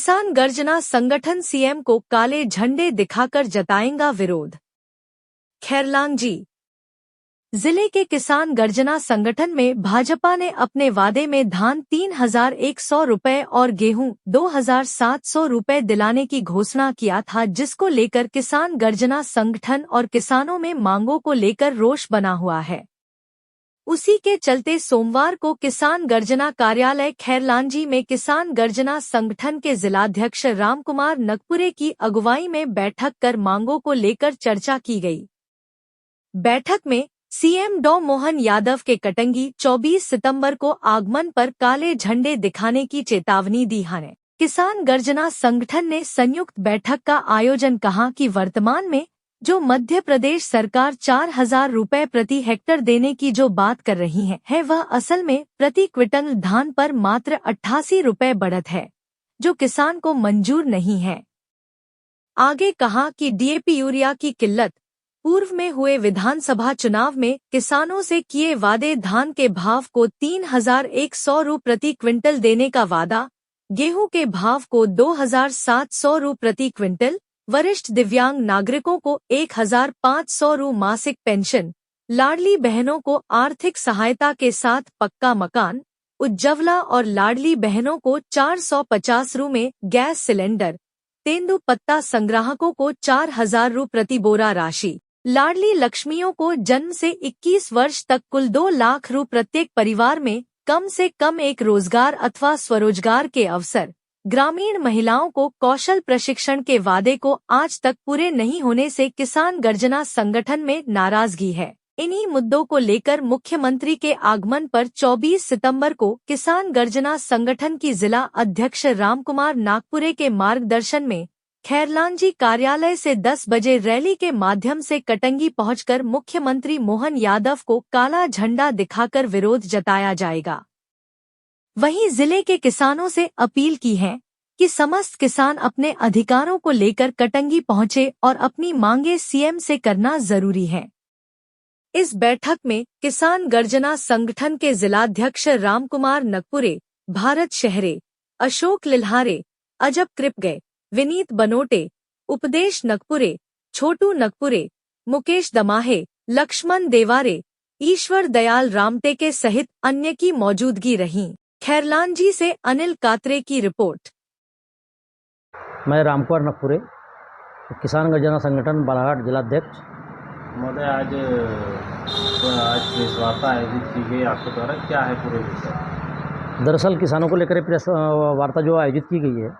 किसान गर्जना संगठन सीएम को काले झंडे दिखाकर जताएंगा विरोध। खैरलांजी जिले के किसान गर्जना संगठन में भाजपा ने अपने वादे में धान 3,100 रुपए और गेहूं 2,700 रुपए दिलाने की घोषणा किया था, जिसको लेकर किसान गर्जना संगठन और किसानों में मांगों को लेकर रोष बना हुआ है। उसी के चलते सोमवार को किसान गर्जना कार्यालय खैरलांजी में किसान गर्जना संगठन के जिलाध्यक्ष रामकुमार नगपुरे की अगुवाई में बैठक कर मांगों को लेकर चर्चा की गई। बैठक में सीएम डॉ मोहन यादव के कटंगी 24 सितंबर को आगमन पर काले झंडे दिखाने की चेतावनी दी है। किसान गर्जना संगठन ने संयुक्त बैठक का आयोजन कहा कि वर्तमान में जो मध्य प्रदेश सरकार 4,000 रुपए प्रति हेक्टेयर देने की जो बात कर रही है वह असल में प्रति क्विंटल धान पर मात्र 88 रुपए बढ़त है, जो किसान को मंजूर नहीं है। आगे कहा कि डीएपी यूरिया की किल्लत, पूर्व में हुए विधानसभा चुनाव में किसानों से किए वादे धान के भाव को 3,100 रु प्रति क्विंटल देने का वादा, गेहूं के भाव को 2,700 रु प्रति क्विंटल, वरिष्ठ दिव्यांग नागरिकों को 1,500 रु मासिक पेंशन, लाडली बहनों को आर्थिक सहायता के साथ पक्का मकान, उज्ज्वला और लाडली बहनों को 450 रु में गैस सिलेंडर, तेंदुपत्ता संग्राहकों को 4,000 रु प्रति बोरा राशि, लाडली लक्ष्मियों को जन्म से 21 वर्ष तक कुल 2 लाख रु प्रत्येक परिवार में कम से कम एक रोजगार अथवा स्वरोजगार के अवसर, ग्रामीण महिलाओं को कौशल प्रशिक्षण के वादे को आज तक पूरे नहीं होने से किसान गर्जना संगठन में नाराजगी है। इन्हीं मुद्दों को लेकर मुख्यमंत्री के आगमन पर 24 सितंबर को किसान गर्जना संगठन की जिला अध्यक्ष रामकुमार नागपुरे के मार्गदर्शन में खैरलांजी कार्यालय से 10 बजे रैली के माध्यम से कटंगी पहुंचकर मुख्यमंत्री मोहन यादव को काला झंडा दिखाकर विरोध जताया जाएगा। वहीं जिले के किसानों से अपील की है कि समस्त किसान अपने अधिकारों को लेकर कटंगी पहुंचे और अपनी मांगे सीएम से करना जरूरी है। इस बैठक में किसान गर्जना संगठन के जिलाध्यक्ष रामकुमार नगपुरे, भारत शहरे, अशोक लिल्हारे, अजब कृपगे, विनीत बनोटे, उपदेश नगपुरे, छोटू नगपुरे, मुकेश दमाहे, लक्ष्मण देवारे, ईश्वर दयाल रामटेके सहित अन्य की मौजूदगी रही। खैरलांजी से अनिल कात्रे की रिपोर्ट। मैं रामकुमार नगपुरे, किसान गर्जना संगठन बालाघाट जिलाध्यक्ष महोदय। आज प्रेस वार्ता आयोजित की गई आपके द्वारा, क्या है पूरे विषय? दरअसल किसानों को लेकर प्रेस वार्ता जो आयोजित की गई है,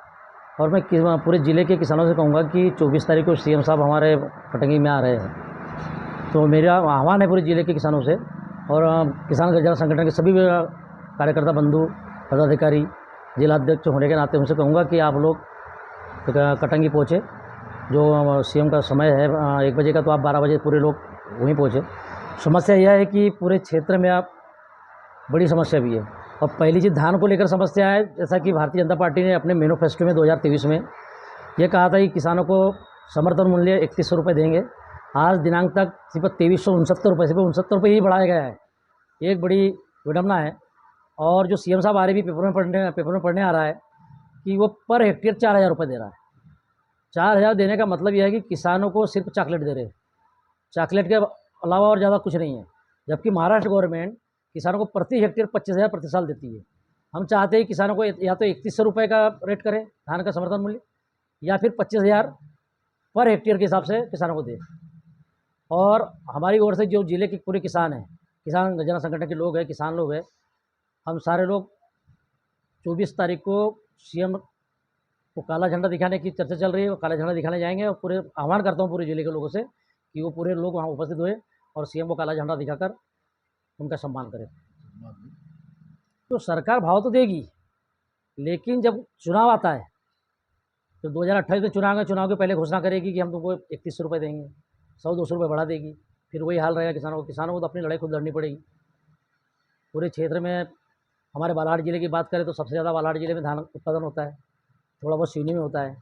और मैं पूरे ज़िले के किसानों से कहूँगा कि 24 तारीख को सीएम साहब हमारे कटंगी में आ रहे हैं, तो मेरा आह्वान है पूरे ज़िले के किसानों से और किसान गर्जना संगठन के सभी कार्यकर्ता बंधु पदाधिकारी जिलाध्यक्ष होने के नाते उनसे कहूँगा कि आप लोग कटंगी पहुँचे। जो सीएम का समय है 1 बजे का, तो आप 12 बजे पूरे लोग वहीं पहुँचे। समस्या यह है कि पूरे क्षेत्र में आप बड़ी समस्या भी है, और पहली चीज़ धान को लेकर समस्या है। जैसा कि भारतीय जनता पार्टी ने अपने मैनिफेस्टो में 2023 में ये कहा था कि किसानों को समर्थन मूल्य 3100 रुपये देंगे। आज दिनांक तक सिर्फ 2369 रुपये, सिर्फ 69 रुपये ही बढ़ाया गया है। एक बड़ी विडम्बना है। और जो सीएम साहब आ रहे भी पेपर में पढ़ने आ रहा है कि वो पर हेक्टेयर 4,000 रुपये दे रहा है। 4,000 देने का मतलब यह है कि किसानों को सिर्फ चॉकलेट दे रहे हैं, चॉकलेट के अलावा और ज़्यादा कुछ नहीं है। जबकि महाराष्ट्र गवर्नमेंट किसानों को प्रति हेक्टेयर 25,000 प्रति साल देती है। हम चाहते हैं किसानों को या तो 3100 रुपये का रेट करें धान का समर्थन मूल्य, या फिर 25,000 पर हेक्टेयर के हिसाब से किसानों को दे। और हमारी ओर से जो जिले के पूरे किसान हैं, किसान गर्जना संगठन के लोग हैं, किसान लोग हैं, हम सारे लोग 24 तारीख को सीएम को काला झंडा दिखाने की चर्चा चल रही है, वो काला झंडा दिखाने जाएंगे। और पूरे आह्वान करता हूँ पूरे जिले के लोगों से कि वो पूरे लोग वहाँ उपस्थित हुए और सीएम को काला झंडा दिखाकर उनका सम्मान करें। तो सरकार भाव तो देगी, लेकिन जब चुनाव आता है तो 2028 में चुनाव के पहले घोषणा करेगी कि हम तुमको 3100 रुपये देंगे, 100-200 रुपये बढ़ा देगी। फिर वही हाल रहेगा किसानों को तो अपनी लड़ाई खुद लड़नी पड़ेगी। पूरे क्षेत्र में हमारे बालाघाट जिले की बात करें तो सबसे ज़्यादा बालाघाट जिले में धान उत्पादन होता है, थोड़ा बहुत सिवनी में होता है।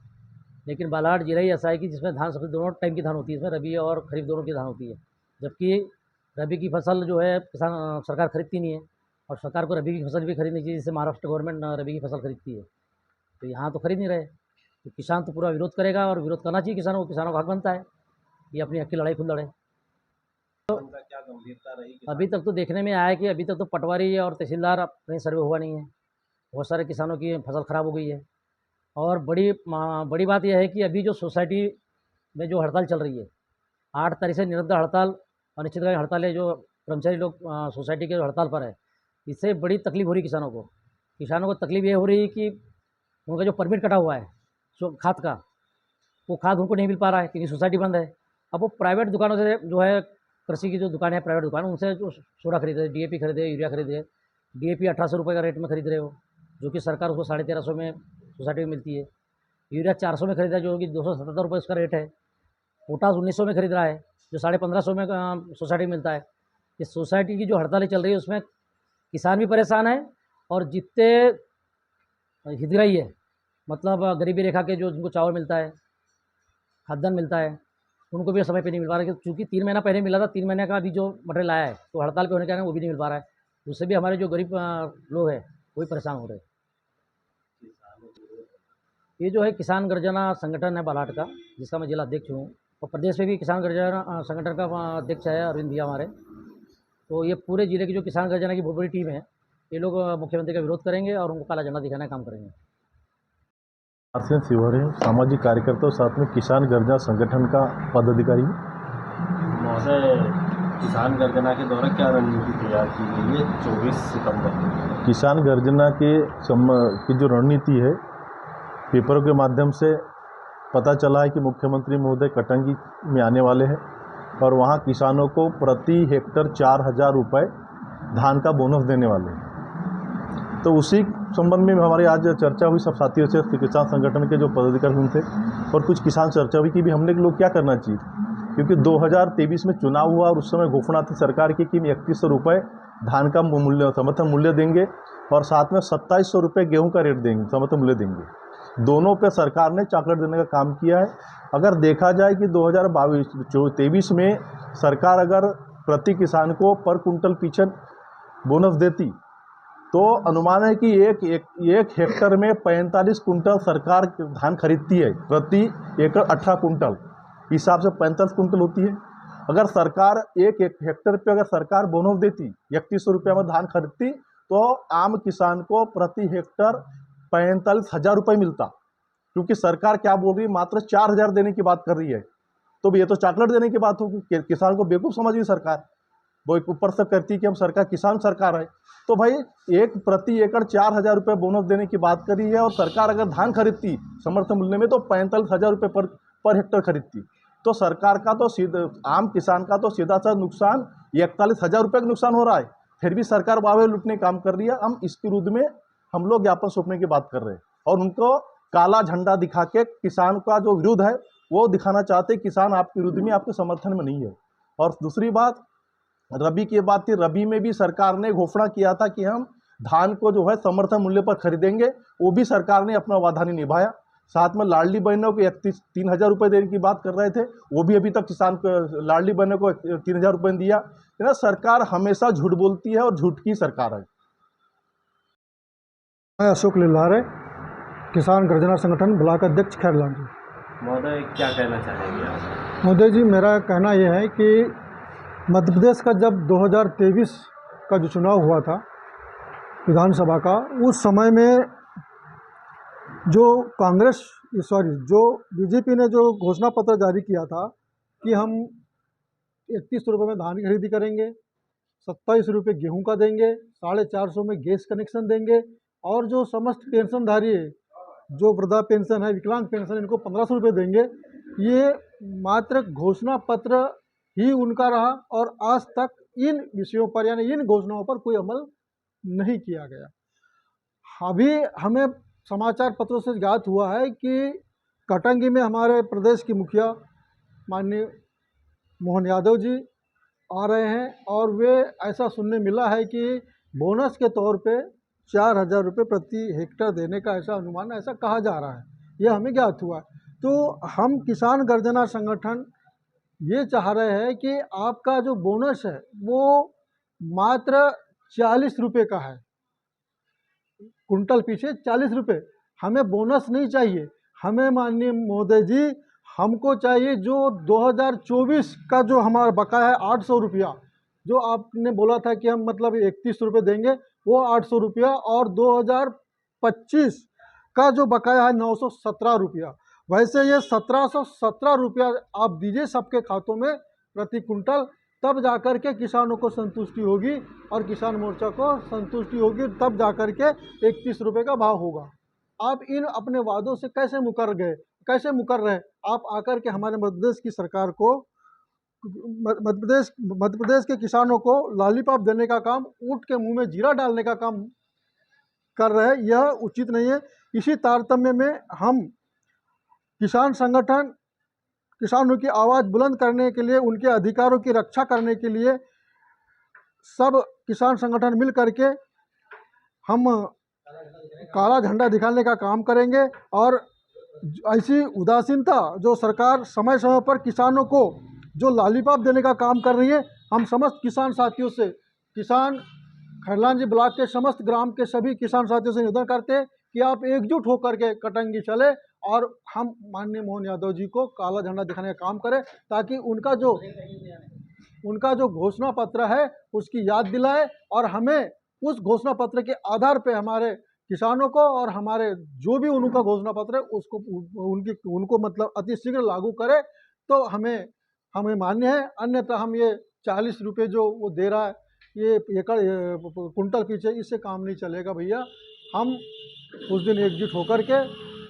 लेकिन बालाघाट जिला ही ऐसा है कि जिसमें धान सबसे दोनों टाइम की धान होती है, इसमें रबी और खरीफ दोनों की धान होती है। जबकि रबी की फसल जो है किसान सरकार खरीदती नहीं है, और सरकार को रबी की फसल भी खरीदनी चाहिए, जिससे महाराष्ट्र गवर्नमेंट रबी की फसल खरीदती है। तो यहाँ तो खरीद नहीं रहे। तो किसान तो पूरा विरोध करेगा, और विरोध करना चाहिए किसानों को। किसानों का हक बनता है ये अपनी हक की लड़ाई खुद लड़े। उनका क्या गंभीरता रही अभी तक तो देखने में आया है कि अभी तक तो पटवारी और तहसीलदार कहीं सर्वे हुआ नहीं है। बहुत सारे किसानों की फसल खराब हो गई है। और बड़ी बात यह है कि अभी जो सोसाइटी में जो हड़ताल चल रही है, 8 तारीख से निरंतर हड़ताल, अनिश्चितकालीन हड़ताल है, जो कर्मचारी लोग सोसाइटी के हड़ताल पर है, इससे बड़ी तकलीफ हो रही किसानों को। किसानों को तकलीफ ये हो रही है कि उनका जो परमिट कटा हुआ है खाद का, वो खाद उनको नहीं मिल पा रहा है क्योंकि सोसाइटी बंद है। अब वो प्राइवेट दुकानों से जो है, कृषि की जो दुकान है, प्राइवेट दुकान, उनसे जो सोडा खरीद रहे, DAP खरीदे, यूरिया खरीदे। DAP 1800 रुपये का रेट में खरीद रहे हो, जो कि सरकार उसको 1350 में सोसाइटी में मिलती है। यूरिया 400 में खरीद रहा है, जो कि 277 रुपये उसका रेट है। पोटास 1900 में खरीद रहा है, जो 1550 में सोसाइटी में मिलता है। इस सोसाइटी की जो हड़तालें चल रही है, उसमें किसान भी परेशान है, और जितने हितग्राही है, मतलब गरीबी रेखा के जो जिनको चावल मिलता है, खाद्यान्न मिलता है, उनको भी समय पे नहीं मिल पा रहा है। क्योंकि 3 महीना पहले मिला था, 3 महीने का अभी जो मटेरियल आया है, तो हड़ताल पे होने के कारण वो भी नहीं मिल पा रहा है। उससे भी हमारे जो गरीब लोग हैं, वो भी परेशान हो रहे हैं। ये जो है किसान गर्जना संगठन है बालाट का, जिसका मैं जिला अध्यक्ष हूँ, और प्रदेश में भी किसान गर्जना संगठन का अध्यक्ष है अरविंद भैया हमारे। तो ये पूरे जिले की जो किसान गर्जना की बहुत बड़ी टीम है, ये लोग मुख्यमंत्री का विरोध करेंगे और उनको काला झंडा दिखाने का काम करेंगे। आर्सेन सिवरे, सामाजिक कार्यकर्ता और साथ में किसान गर्जना संगठन का पदाधिकारी। महोदय, किसान गर्जना के द्वारा क्या रणनीति तैयार की गई है 24 सितंबर को? किसान गर्जना की जो रणनीति है, पेपरों के माध्यम से पता चला है कि मुख्यमंत्री महोदय कटंगी में आने वाले हैं, और वहाँ किसानों को प्रति हेक्टर 4000 रुपये धान का बोनस देने वाले हैं। तो उसी संबंध में हमारी आज चर्चा हुई सब साथियों से, किसान संगठन के जो पदाधिकारी उनसे, और कुछ किसान चर्चा हुई कि भी हमने लोग क्या करना चाहिए, क्योंकि 2023 में चुनाव हुआ और उस समय घोषणा थी सरकार की कि 3100 रुपये धान का मूल्य, समर्थन मूल्य देंगे, और साथ में 2700 रुपये गेहूँ का रेट देंगे, समर्थन मूल्य देंगे। दोनों पे सरकार ने चॉकलेट देने का काम किया है। अगर देखा जाए कि 2023 में सरकार अगर प्रति किसान को पर कुंटल पीछे बोनस देती, तो अनुमान है कि एक हेक्टर में 45 कुंटल सरकार धान खरीदती है, प्रति एकड़ 18 कुंटल हिसाब से 45 कुंटल होती है। अगर सरकार एक हेक्टर पे अगर सरकार बोनस देती, 3100 रुपये में धान खरीदती, तो आम किसान को प्रति हेक्टर 45,000 रुपये मिलता। क्योंकि सरकार क्या बोल रही है, मात्र 4000 देने की बात कर रही है। तो ये तो चॉकलेट देने की बात होगी, किसान को बेवकूफ़ समझ रही सरकार। वो एक ऊपर से करती कि हम सरकार किसान सरकार है, तो भाई एक प्रति एकड़ 4000 रुपये बोनस देने की बात करी है, और सरकार अगर धान खरीदती समर्थन मूल्य में तो 45,000 रुपये पर हेक्टर खरीदती। तो सरकार का तो सीधा, आम किसान का तो सीधा सा नुकसान 41,000 रुपये का नुकसान हो रहा है। फिर भी सरकार वावे लूटने काम कर रही है। हम इसके विरुद्ध में हम लोग ज्ञापन सौंपने की बात कर रहे हैं, और उनको काला झंडा दिखा के किसान का जो विरोध है वो दिखाना चाहते, किसान आपके विरुद्ध में, आपके समर्थन में नहीं है। और दूसरी बात, रबी की बात थी, रबी में भी सरकार ने घोषणा किया था कि हम धान को जो है समर्थन मूल्य पर खरीदेंगे, वो भी सरकार ने अपना वादा नहीं निभाया। साथ में लाडली बहनों को 3,000 रुपये देने की बात कर रहे थे, वो भी अभी तक किसान को, लाडली बहनों को 3,000 रुपये दिया। ना, सरकार हमेशा झूठ बोलती है और झूठ की सरकार है। मैं अशोक लिल्हारे, किसान गर्जना संगठन ब्लॉक अध्यक्ष खैरलान जी। महोदय, क्या कहना चाहेंगे आप? मोदी जी, मेरा कहना यह है कि मध्य प्रदेश का जब 2023 का जो चुनाव हुआ था विधानसभा का, उस समय में जो जो बीजेपी ने जो घोषणा पत्र जारी किया था कि हम 3100 रुपये में धान की खरीदी करेंगे, 27 रुपये गेहूँ का देंगे, 450 में गैस कनेक्शन देंगे, और जो समस्त पेंशनधारी है, जो वृद्धा पेंशन है, विकलांग पेंशन, इनको 1500 रुपये देंगे। ये मात्र घोषणा पत्र ही उनका रहा, और आज तक इन विषयों पर, यानी इन घोषणाओं पर कोई अमल नहीं किया गया। अभी हमें समाचार पत्रों से ज्ञात हुआ है कि कटंगी में हमारे प्रदेश की मुखिया माननीय मोहन यादव जी आ रहे हैं, और वे ऐसा सुनने मिला है कि बोनस के तौर पे 4000 रुपये प्रति हेक्टर देने का ऐसा अनुमान, ऐसा कहा जा रहा है, यह हमें ज्ञात हुआ। तो हम किसान गर्जना संगठन ये चाह रहे हैं कि आपका जो बोनस है वो मात्र 40 रुपये का है, कुंटल पीछे 40 रुपये। हमें बोनस नहीं चाहिए, हमें माननीय महोदय जी हमको चाहिए जो 2024 का जो हमारा बकाया है 800 रुपया, जो आपने बोला था कि हम मतलब 31 रुपये देंगे, वो 800 रुपया, और 2025 का जो बकाया है 917 रुपया। वैसे ये 1717 रुपया आप दीजिए सबके खातों में प्रति कुंटल, तब जाकर के किसानों को संतुष्टि होगी और किसान मोर्चा को संतुष्टि होगी, तब जाकर के 31 रुपये का भाव होगा। आप इन अपने वादों से कैसे मुकर गए, कैसे मुकर रहे? आप आकर के हमारे मध्य प्रदेश की सरकार को, मध्य प्रदेश के किसानों को लॉलीपॉप देने का काम, ऊँट के मुंह में जीरा डालने का काम कर रहे हैं, यह उचित नहीं है। इसी तारतम्य में हम किसान संगठन किसानों की आवाज़ बुलंद करने के लिए, उनके अधिकारों की रक्षा करने के लिए सब किसान संगठन मिल करके हम काला झंडा दिखाने का काम करेंगे। और ऐसी उदासीनता जो सरकार समय समय पर किसानों को जो लॉलीपॉप देने का काम कर रही है, हम समस्त किसान साथियों से, किसान खैरलांजी ब्लॉक के समस्त ग्राम के सभी किसान साथियों से निवेदन करते हैं कि आप एकजुट होकर के कटंगी चले और हम माननीय मोहन यादव जी को काला झंडा दिखाने का काम करें, ताकि उनका जो घोषणा पत्र है उसकी याद दिलाए, और हमें उस घोषणा पत्र के आधार पे हमारे किसानों को और हमारे जो भी उनका घोषणा पत्र है उसको उनको मतलब अति शीघ्र लागू करे तो हमें मान्य है। अन्यथा हम ये 40 रुपये जो वो दे रहा है ये एकड़ कुंटल पीछे, इससे काम नहीं चलेगा भैया। हम उस दिन एकजुट होकर के